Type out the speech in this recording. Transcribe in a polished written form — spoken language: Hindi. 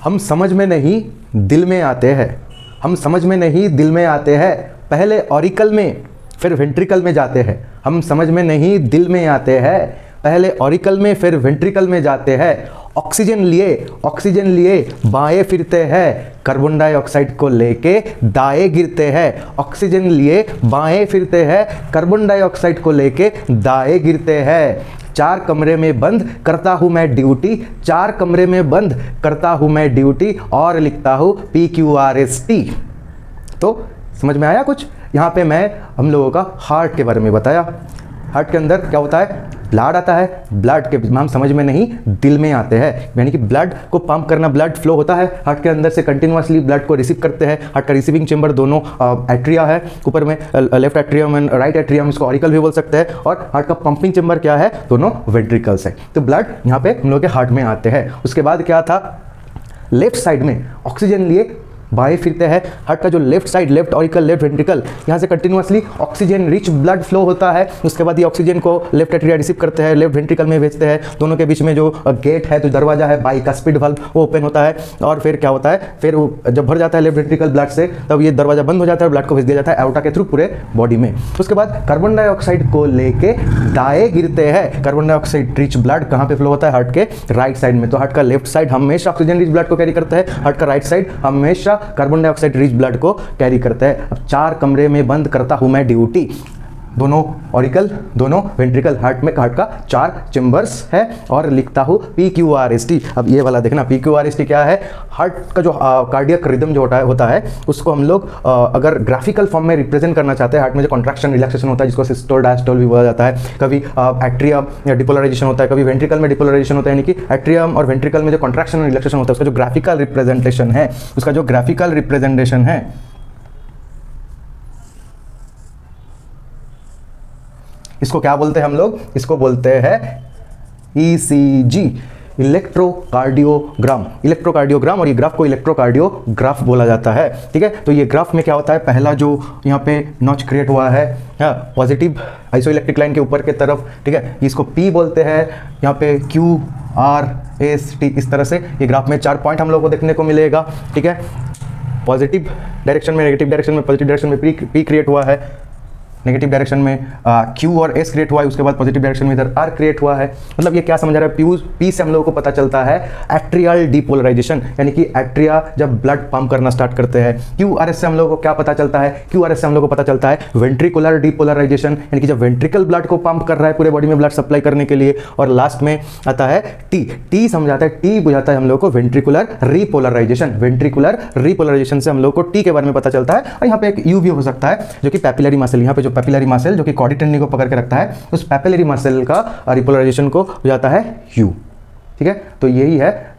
हम समझ में नहीं दिल में आते हैं, हम समझ में नहीं दिल में आते हैं, पहले ऑरिकल में फिर वेंट्रिकल में जाते हैं। हम समझ में नहीं दिल में आते हैं, पहले ऑरिकल में फिर वेंट्रिकल में जाते हैं। ऑक्सीजन लिए बाएं फिरते हैं, कार्बन डाइऑक्साइड को लेके दाएं गिरते हैं। ऑक्सीजन लिए बाएं फिरते हैं, कार्बन डाइऑक्साइड को लेके दाएं गिरते हैं। चार कमरे में बंद करता हूँ मैं ड्यूटी, चार कमरे में बंद करता हूँ मैं ड्यूटी और लिखता हूँ PQRST। तो समझ में आया कुछ? यहाँ पे मैं हम लोगों का हार्ट के बारे में बताया। हार्ट के अंदर क्या होता है? ब्लड आता है, ब्लड के हम समझ में नहीं दिल में आते हैं, यानी कि ब्लड को पंप करना, ब्लड फ्लो होता है हार्ट के अंदर से कंटिन्यूअसली, ब्लड को रिसीव करते हैं। हार्ट का रिसीविंग चेंबर दोनों एट्रिया है, ऊपर में left atrium and right atrium, इसको ऑरिकल भी बोल सकते हैं। और हार्ट का पंपिंग चेंबर क्या है? दोनों वेंट्रिकल्स है। तो ब्लड यहाँ पे हम लोग के हार्ट में आते हैं। उसके बाद क्या था? लेफ्ट साइड में ऑक्सीजन लिए बाएं फिरते हैं। हार्ट का जो left side, left auricle, left ventricle, यहाँ से continuously oxygen rich blood flow होता है। उसके बाद ये ऑक्सीजन को लेफ्ट एट्रिया रिसीव करते हैं, लेफ्ट वेंट्रिकल में भेजते हैं। दोनों के बीच में जो गेट है, जो दरवाजा है, बाइकास्पिड वाल्व, वो ओपन होता है। और फिर क्या होता है? फिर जब भर जाता है लेफ्ट वेंट्रिकल ब्लड से, तब ये दरवाजा बंद हो जाता है, ब्लड को भेज दिया जाता है एओर्टा के थ्रू पूरे बॉडी में। उसके बाद कार्बन डाइऑक्साइड को लेके दाएं गिरते हैं। कार्बन डाइऑक्साइड रिच ब्लड कहाँ पे फ्लो होता है? हार्ट के राइट साइड में। तो हार्ट का लेफ्ट साइड हमेशा ऑक्सीजन रिच ब्लड को कैरी करता है, हार्ट का राइट साइड हमेशा कार्बन डाइऑक्साइड रिच ब्लड को कैरी करता है। अब चार कमरे में बंद करता हूं मैं ड्यूटी, दोनों ऑरिकल, दोनों वेंट्रिकल, हार्ट में हार्ट का चार चेंबर्स है और लिखता हूँ PQRST। अब ये वाला देखना, PQRST क्या है? हार्ट का जो कार्डियक रिदम जो होता है उसको हम लोग अगर ग्राफिकल फॉर्म में रिप्रेजेंट करना चाहते हैं, हार्ट में जो कॉन्ट्रैक्शन रिलैक्सेशन होता है जिसको सिस्टोल डायस्टोल भी बोला जाता है, कभी एट्रियम डिपोलराइजेशन होता है, कभी वेंट्रिकल में डिपोलराइजेशन होता है, यानी कि एट्रियम और वेंट्रिकल में जो कॉन्ट्रैक्शन और रिलैक्सेशन होता है उसका जो ग्राफिकल रिप्रेजेंटेशन है, उसका जो ग्राफिकल रिप्रेजेंटेशन है इसको क्या बोलते हैं हम लोग? इसको बोलते हैं ECG, इलेक्ट्रोकार्डियोग्राम। इलेक्ट्रोकार्डियोग्राम, और ये ग्राफ को इलेक्ट्रोकार्डियोग्राफ बोला जाता है। ठीक है, तो ये ग्राफ में क्या होता है? पहला जो यहाँ पे नॉच क्रिएट हुआ है पॉजिटिव आइसोइलेक्ट्रिक लाइन के ऊपर के तरफ, ठीक है, इसको P बोलते हैं। यहाँ पे QRST, इस तरह से ये ग्राफ में 4 पॉइंट हम लोग को देखने को मिलेगा। ठीक है, पॉजिटिव डायरेक्शन में, नेगेटिव डायरेक्शन में, पॉजिटिव डायरेक्शन में P क्रिएट हुआ है, नेगेटिव डायरेक्शन में Q और S क्रिएट हुआ है, उसके बाद पॉजिटिव डायरेक्शन में इधर R क्रिएट हुआ है। मतलब ये क्या समझ रहा है? P से हम लोगों को पता चलता है एट्रियल डिपोलराइजेशन, यानी कि एट्रिया जब ब्लड पंप करना स्टार्ट करते हैं। QRS से हम लोगों को क्या पता चलता है? QRS से हम लोगों को पता चलता है वेंट्रिकुलर डिपोलराइजेशन, यानी कि जब वेंट्रिकल ब्लड को पंप कर रहा है पूरे बॉडी में ब्लड सप्लाई करने के लिए। और लास्ट में आता है T समझाता है, T बुझाता है हम लोग को वेंट्रिकुलर रिपोलराइजेशन। वेंट्रिकुलर रिपोलराइजेशन से हम लोग को T के बारे में पता चलता है। और यहाँ पे एक U भी हो सकता है जो कि पैपिलरी मसल, यहाँ पे जो पैपिलरी मसल जो कि कॉर्डी टेंडी को पकड़ के रखता है, उस पैपिलरी मसल का रिपोलराइजेशन को हो जाता है U। ठीक है, तो यही है